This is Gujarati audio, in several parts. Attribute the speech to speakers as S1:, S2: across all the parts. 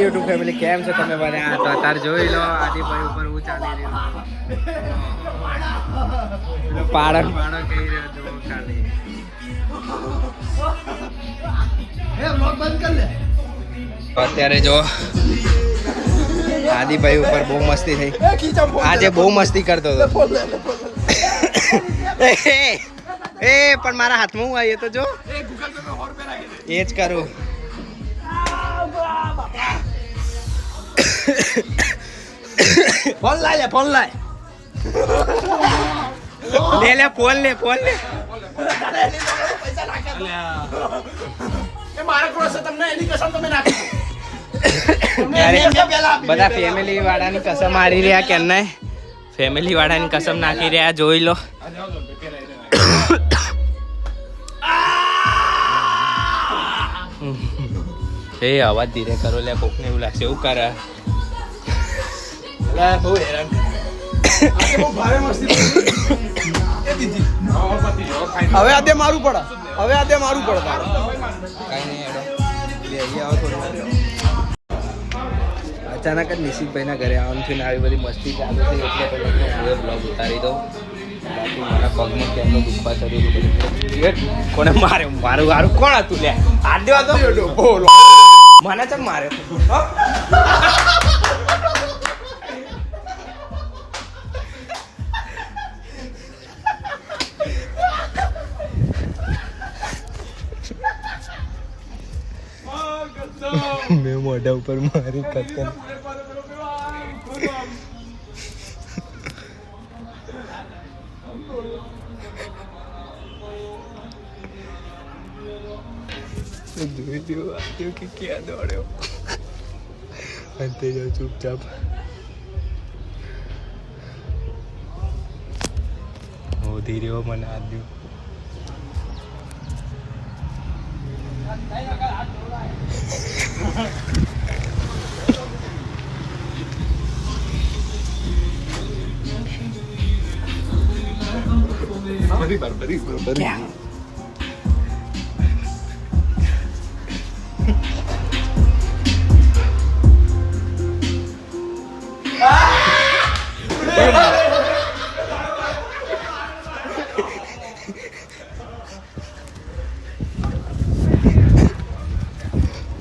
S1: યુટ્યુબ ફેમિલી કેમ છો તમે બધા? તો અત્યારે જોઈ લો આદિભાઈ ઉપર હું ચાલી રહ્યો પાડો કહી રહ્યો જો ખાલી અત્યારે જો આદિભાઈ ઉપર બહુ મસ્તી થઈ. આજે બહુ મસ્તી કરતો હતો પણ મારા હાથમાં હું આવી તો જો એ જ કરું. ફોન લાય ફોન લાય લે ફોન લે બધા ફેમિલી વાળાની કસમ મારી રહ્યા કે નહીં? ફેમિલી વાળાની કસમ નાખી રહ્યા જોઈ લો. એ અવાજ ધીરે કરો લે, કોકને એવું લાગશે એવું કરે.
S2: હવે આ દે મારું પડે કઈ
S1: નહીં. અચાનક જ નિશિતભાઈ ના ઘરે આવવાનું થયું ને આવી બધી મસ્તી ચાલુ થઈ એટલે પહેલા બ્લોગ ઉતારી દઉં. બાકી મારા પગમાં કેમનો દુખવા ચડ્યું કોને મારે મારું વારું કોણ હતું લે? હાથ દેવા તો મને ચક મારે મેં મોઢા ઉપર મારી કતન. જોઈ લો આજો કે ક્યાં દોડ્યો અંતે જાઓ ચૂપચાપ. હોધી રહ્યો મને હાથ દો.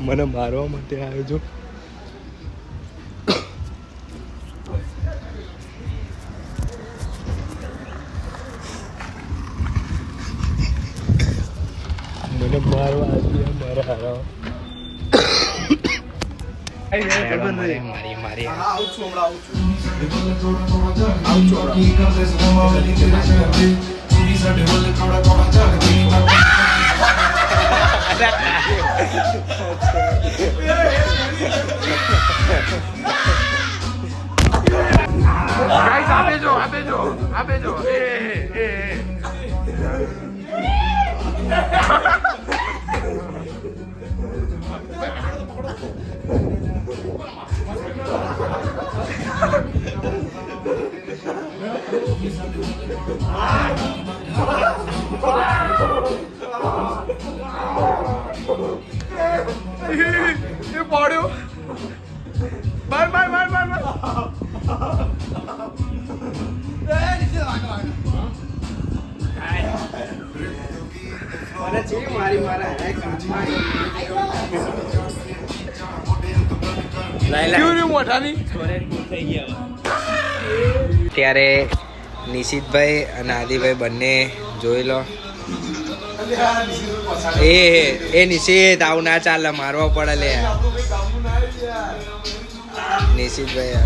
S1: મને મારવા માટે આવ્યો છો. મને મારવા આવ્યા મારા હારા મારી આપે જો પડ્યો. બાર ત્યારે નિશિતભાઈ અને આદિભાઈ બંને જોઈ લો. એ નિશિત આવું ના ચાલે, મારવા પડે લે નિશિતભાઈ.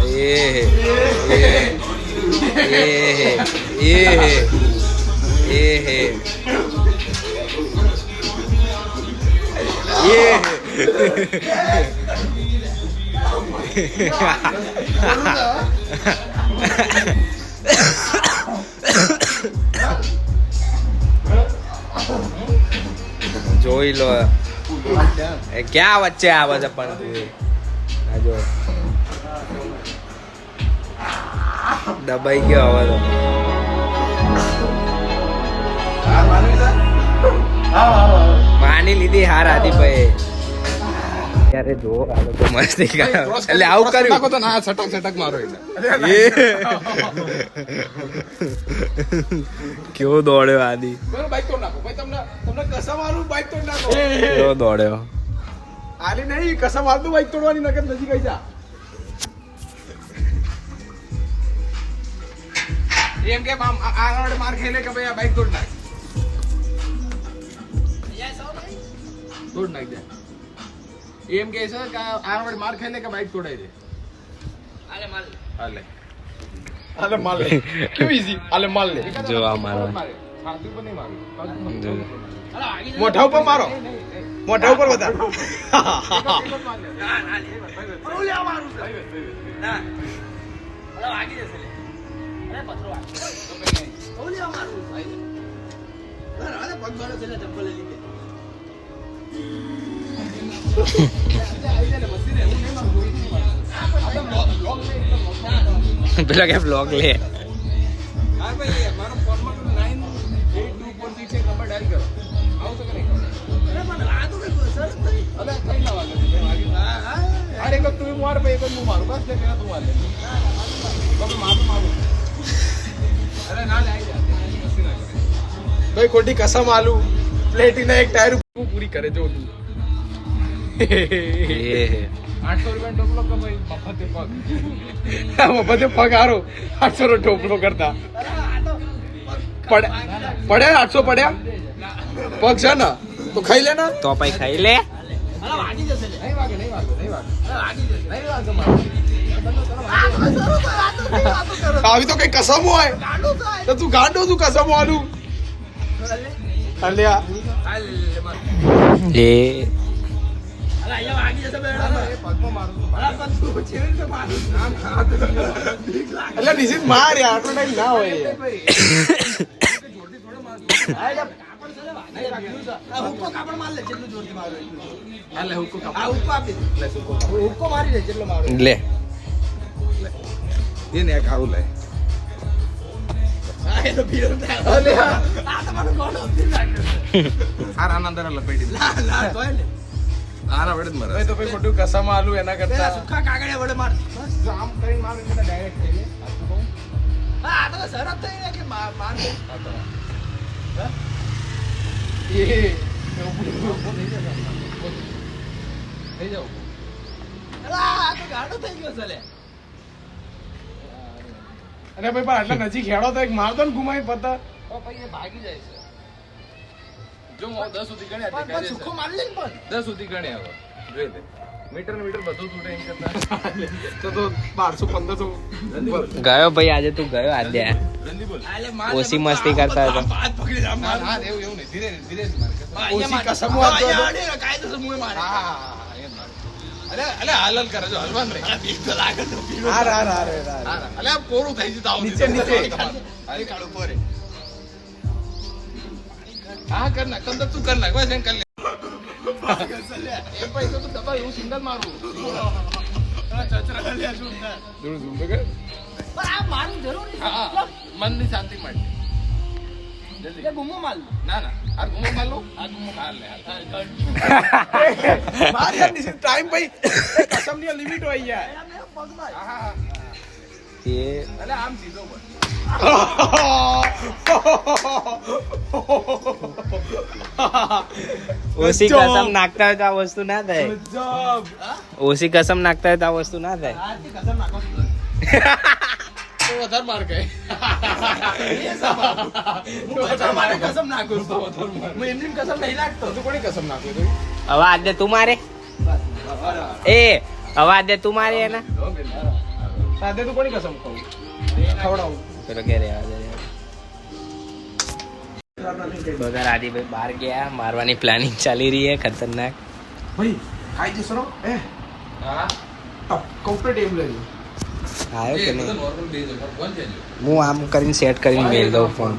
S1: જોઈ લો ક્યાં વચ્ચે આવે છે પણ તું જો દબાઈ ગયો હવે તો. માની લીધી હાર આદિભાઈ. ત્યારે જો આ લોકો મસ્તી કરે એટલે આવું કર્યું
S2: તો ના છટક છટક મારો એટલે
S1: કેવો દોડ્યો આદિ
S2: બાઈક તોડ નાખો ભાઈ તમને કસમ આલું બાઈક તોડ નાખો
S1: કેવો દોડ્યો
S2: આલી નહીં કસમ આલું બાઈક તોડવાની નકર નજીક આવી જા એમ કે આગળ માર ખેલે કે ભાઈ આ બાઈક તોડ નાખ તોડ નાખ દે એમ કે છે કે આગળ માર ખેલે કે બાઈક તોડાઈ દે હાલે માલ લે કેવું ઈઝી હાલે માલ લે
S1: જો આ મારો
S2: છાતી પર નહીં મારો
S1: જો
S2: મોઢા ઉપર મારો મોઢા ઉપર બધા
S1: પેલા કે બ્લોગ લે
S2: હા ભાઈ મારો ફોનમાં 982436 નંબર ડાયલ કરો આવશે કે નહીં અરે મને આ તો કઈ સરસ થઈ અલે કઈ ના વાગે અરે એક તું માર ભાઈ એક હું મારું બસ લે પેલા તું માર લે બાપા મારું અરે ના લે આવી જા ભાઈ ખોટી કસમ આલુ પ્લેટિના એક ટાયર પૂરી કરે જો તું 800 રૂપિયા ટોપલો કે ભાઈ મફતે પગ હારો 800 નો ટોપલો કરતા પડ્યા 800 પડ્યા પગ છે ને તો ખાઈ લે ને
S1: તો પછી ખાઈ લે
S2: આવી તો કઈ કસમ હોય તો તું ગાંડો તું કસમ આલું અલ્યા
S1: એ
S2: એટલે નિશિત માર યાર આટલો ટાઈમ ના હોય
S1: લે
S2: એને ખાવું લે આનંદ લપેટી આના વડે જ મરે તો ભાઈ ખોટું કસામાં આલુ એના કરતા સુખા કાગળિયા વડે માર બસ આમ કરીને માર એટલે ડાયરેક્ટ થઈ લે હા આ તો શરત થઈ ને કે માર દે હા એ થઈ જાવ અલા આ તો ગાડો થઈ ગયો ચલે અરે ભાઈ પણ આટલા નજીક હેડો તો એક માર દો ને ઘુમાઈ પતા તો ભાઈ એ ભાગી જાય છે જો 10 સુધી ગણ્યા પણ સુખો મારી લે પણ 10 સુધી ગણ્યા હવે જોઈ દે મીટર ને મીટર બધું તૂટે એમ કરતા તો 1200 1500
S1: ગયો ભાઈ આજે તું ગયો આજે
S2: જલ્દી બોલ
S1: ઓછી મસ્તી કરતા હતો
S2: હાથ પકડી રામ ના ના એવું નહીં ધીરે ધીરે માર ઓછી કસમ વાત દો કાયદો સમૂહ મારે હા એમ માર અલે અલે હાલલ કરે જો હલવાન રે બીક તો લાગે તો પીરો હા અલે આ કોરું થઈ જતા આવ નીચે અરે કાળું પોરે હા કર ના કંદર તું કર ના બસ એમ કર લે એ ભાઈ તો દબા એવું સિંગલ મારું ચચરા લે સુંદર દૂર ઝૂમ કે પણ આ મારું જરૂરી છે હા મનની શાંતિ માટે જલ્દી એ ગુમો માલ ના ના આ ગુમો માલ લો આ ગુમો માલ લે માર યાર ની ટાઈમ ભાઈ કસમ ની લિમિટ હોય યાર હા
S1: એ
S2: અલે આમ સીધો બોલ
S1: ઓછી કસમ નાખતા હોય તો આ વસ્તુ ના થાય ઓછી કસમ નાખતા હોય તો આ વસ્તુ ના થાય
S2: કસમ નાખો તો વધારે માર ગઈ કસમ નાખું હું એમની કસમ નહીં નાખતો તું કોની કસમ નાખું તું
S1: હવે આજે તું મારે એ હવે આજે તું મારે એના
S2: સાદે તું કોની કસમ ખાવું ખવડાવું
S1: પેલો કે રે બગર આદિભાઈ બહાર ગયા મારવાની પ્લાનિંગ ચાલી રહી है खतरनाक
S2: ભાઈ આઈ જશો રો એ હા કમ્પ્લીટ એમ લેજો
S1: આવ્યો કે નહીં હું આમ કરીને સેટ કરીને મેલ દઉં ફોન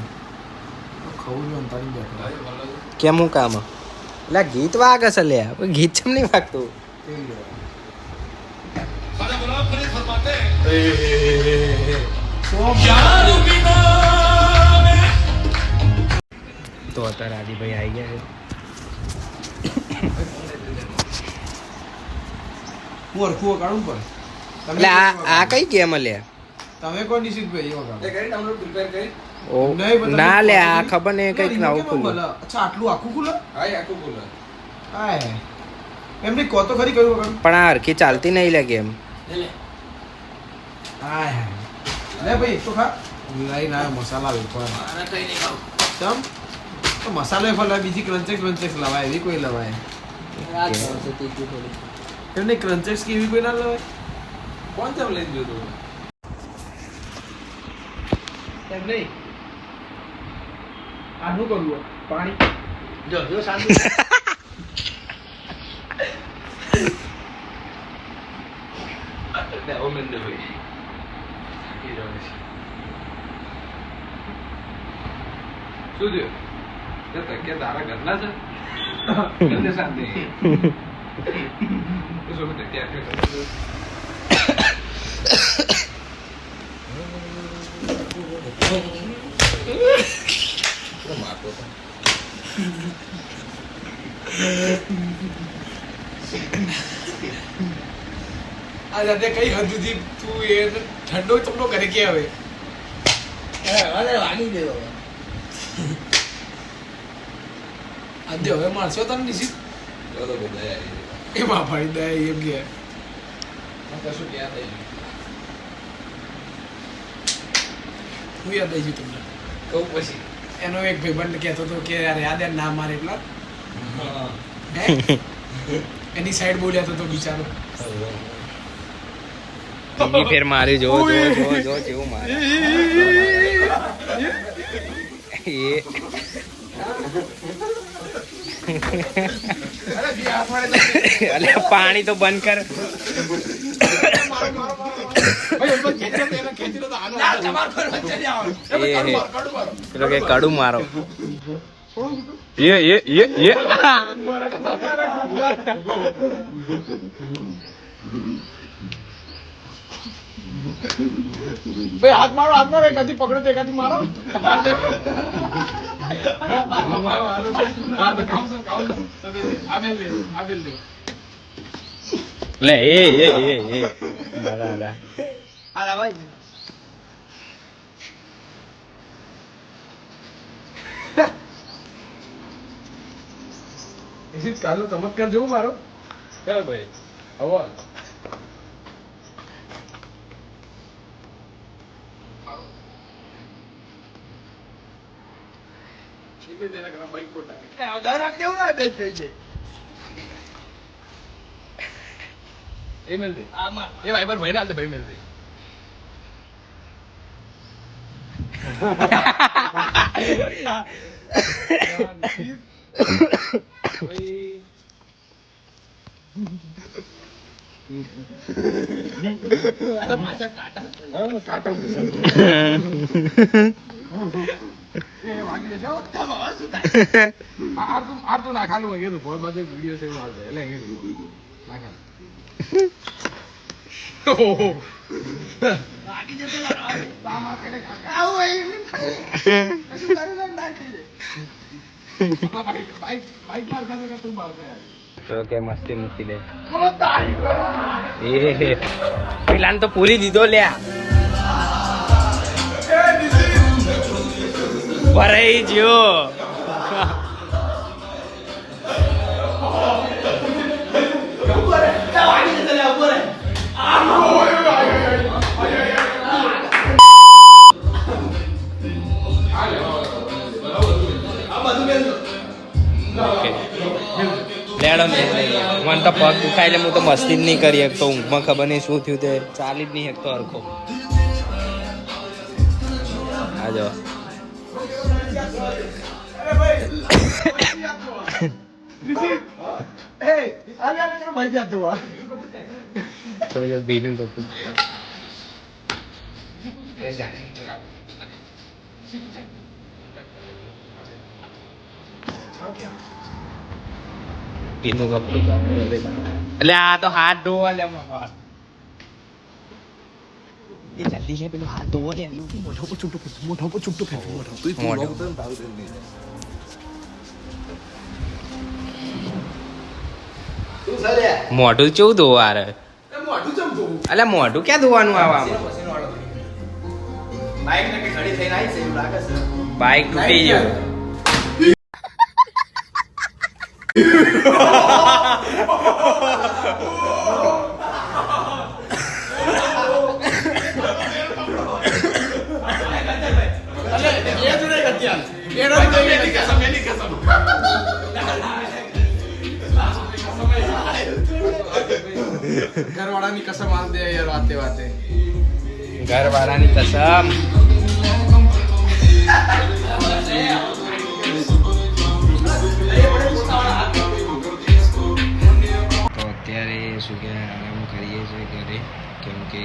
S1: કેમ હું કામ એટલે ગીત વાગે છે લે ગીત ચમ નહીં વાગતું તો અત્યારે આદિભાઈ આવી ગયા છે
S3: હું હરખું વગાડું પણ
S1: એટલે આ કઈ ગેમ લે
S3: તમે કોણ નિશિતભાઈ એ વગાડો
S2: એ કરી ડાઉનલોડ પ્રિપેર કરી
S1: ઓ
S3: નહીં, પણ
S1: ના
S3: તમે
S1: લે આ
S3: remote
S1: ખબર નહીં કઈક
S3: remote
S1: નવું
S3: કેમ
S1: ખુલ્લું
S3: મળે? અચ્છા આટલું આખું ખુલે
S2: હા એ આખું બોલો
S3: હાય એમની કહો તો ખરી કયું વગાડું
S1: પણ આ હરખી ચાલતી નહીં લે ગેમ
S3: હાય હાય લે ભાઈ તો ખા લઈને આવ્યો મસાલા વેફર ચમ તો મસાલો વેફર લાવે બીજી ક્રંચેક્સ લવાય એવી કોઈ લવાય એમને ક્રંચેક્સ કે એવી કોઈ ના લવાય
S2: કોણ તેમ લઈ ગયો તું
S3: એમ નહીં આનું કરવું પાણી જો શાંતિ
S2: ઓ મેં દે ભાઈ થાકી જવાનું છે શું થયું તે તકિયા તારા ઘરના છે ઘરને શાંતિ શું તકિયા આપ્યો કરે મારતો
S3: આ જાતે કઈ હદ સુધી તું એ ઠંડો ચમડો કરે કે હવે આજે હવે મારશો તને નિશિત
S2: તો બધા આવી
S3: એમાં ફાડી દે એમ કે
S2: કશું ક્યાં થઈ
S3: હું યાદ આવી છું તમને
S2: કહું પછી
S3: એનો એક ભાઈબંધ કહેતો હતો કે યાર યાદ યાર ના મારે એટલા
S2: હા
S3: હે એની સાઈડ બોલ્યા તો બિચારો
S1: બીજી ફેર મારી જો જેવું મારે એ અલે પાણી તો બંધ કર પેલો કે કડું મારો એ
S3: ભાઈ હાથ મારો એકાથી પકડો તો એકાથી મારો
S1: લે એ બરાબર
S3: કાલનો ચમત્કાર જોવું મારો
S2: ચાલ ભાઈ હવે એ મેલ દે એ ભાઈ પર ભાઈ ના ભાઈ મેલ દે આટલું ના ખાલું હોય કીધું ફોન માં વિડીયો સેવ આવશે એટલે ના ખાલું
S1: તો કે મસ્તી મૂકી લે એ પેલા તો પૂરી દીધો લ્યા ભરાઈ ગયો લેડો મને તો પગ દુખાય એટલે હું તો મસ્તી જ નહીં કરી શકતો ઊંઘમાં ખબર નહીં શું થયું તે ચાલી જ નહીં શકતો હરખો આ જો બીજું તો પીનું કપડું એટલે આ તો હાથ ધોવા લે એ જલ્દી છે પેલું હાથ ધોવા લે
S3: મોઢો પર ચૂંટું ફેંક
S1: મોઢું ચેવું ધોવા રે અલ્યા મોઢું ક્યાં ધોવાનું આવામાં
S3: બાઈક ને કે ઘડી થઈને આવી છે એવું લાગે છે
S1: બાઈક તૂટી ગયું
S3: ઘરવાળાની કસમ આલ દે યાર વાતે વાતે
S1: ઘરવાળાની કસમ તો અત્યારે શું કે આરામ કરીએ છીએ ઘરે કેમ કે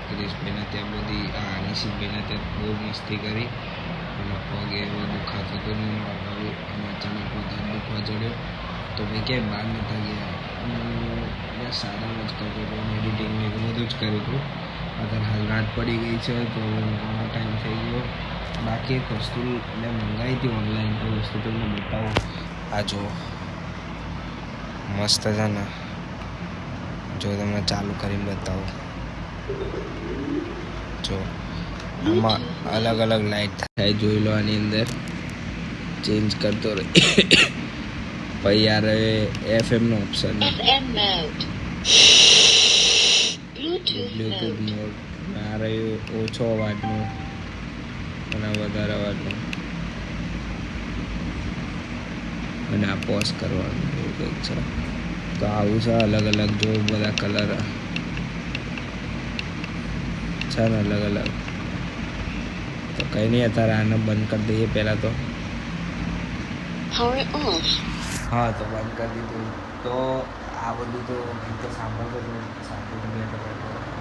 S1: ક્રિશભાઈને ત્યાં બધી નિશિતભાઈને ત્યાં બહુ મસ્તી કરી અને પગ એવો દુખાતો હતો નહીં વાળવાનું અને અચાનક વધારે દુખવા ચડ્યો તો મેં ક્યાંય બહાર નહોતા ગયા બસ સારામાં જ કરતો હતો એડિટિંગ ને બધું જ કર્યું હતું અત્યારે હાલ રાત પડી ગઈ છે તો ઘણો ટાઈમ થઈ ગયો બાકી એક વસ્તુ મેં મંગાવી હતી ઓનલાઈન તો વસ્તુ તમને બતાવું આ જો મસ્ત છે ને જો તમને ચાલુ કરીને બતાવું જો આમાં અલગ અલગ લાઇટ થાય જોઈ લો આની અંદર ચેન્જ કરતો રહે પછી યાર એફએમનો ઓપ્શન બ્લૂટૂથ મોડ મારે ઓછો અવાજનું અને વધારે અવાજનું અને આ પોઝ કરવાનું એવું કંઈક છે તો આવું છે અલગ અલગ જો બધા કલર છે ને અલગ અલગ તો કંઈ નહીં અત્યારે આને બંધ કરી દઈએ પહેલાં તો હા તો બંધ કરી દીધું તો આ બધું તો ગીતો સાંભળતો હતો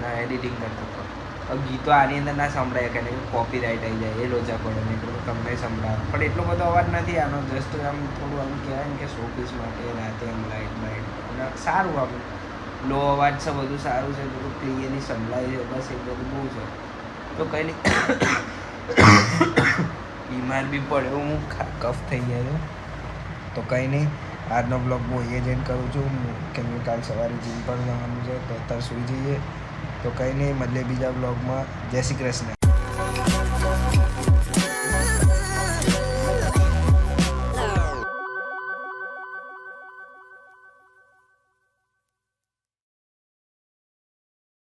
S1: ના એડિટિંગ કરતો હતો હવે ગીતો આની અંદર ના સંભળાય કે કોપી રાઇટ આવી જાય એ લોચા પડે ને એટલું તમને સંભળાવે પણ એટલો બધો અવાજ નથી આનો જસ્ટ આમ થોડું આમ કહેવાય ને કે શોપીસ માટે રાતે આમ લાઇટ બાઇટ અને સારું આમ લો અવાજ છે બધું સારું છે બધું ક્લિયરલી સંભળાય છે બસ એ બધું બહુ છે તો કંઈ નહીં બીમાર બી પડ્યો હું કફ થઈ ગયા છે તો કંઈ નહીં આજનો બ્લોગ હું અહીંયા જઈને કરું છું કેમ કે કાલ સવારે જીમ પર જવાનું છે તો અત્યારે સૂઈ જઈએ તો કંઈ નહીં મળીએ બીજા બ્લોગમાં જય શ્રી કૃષ્ણ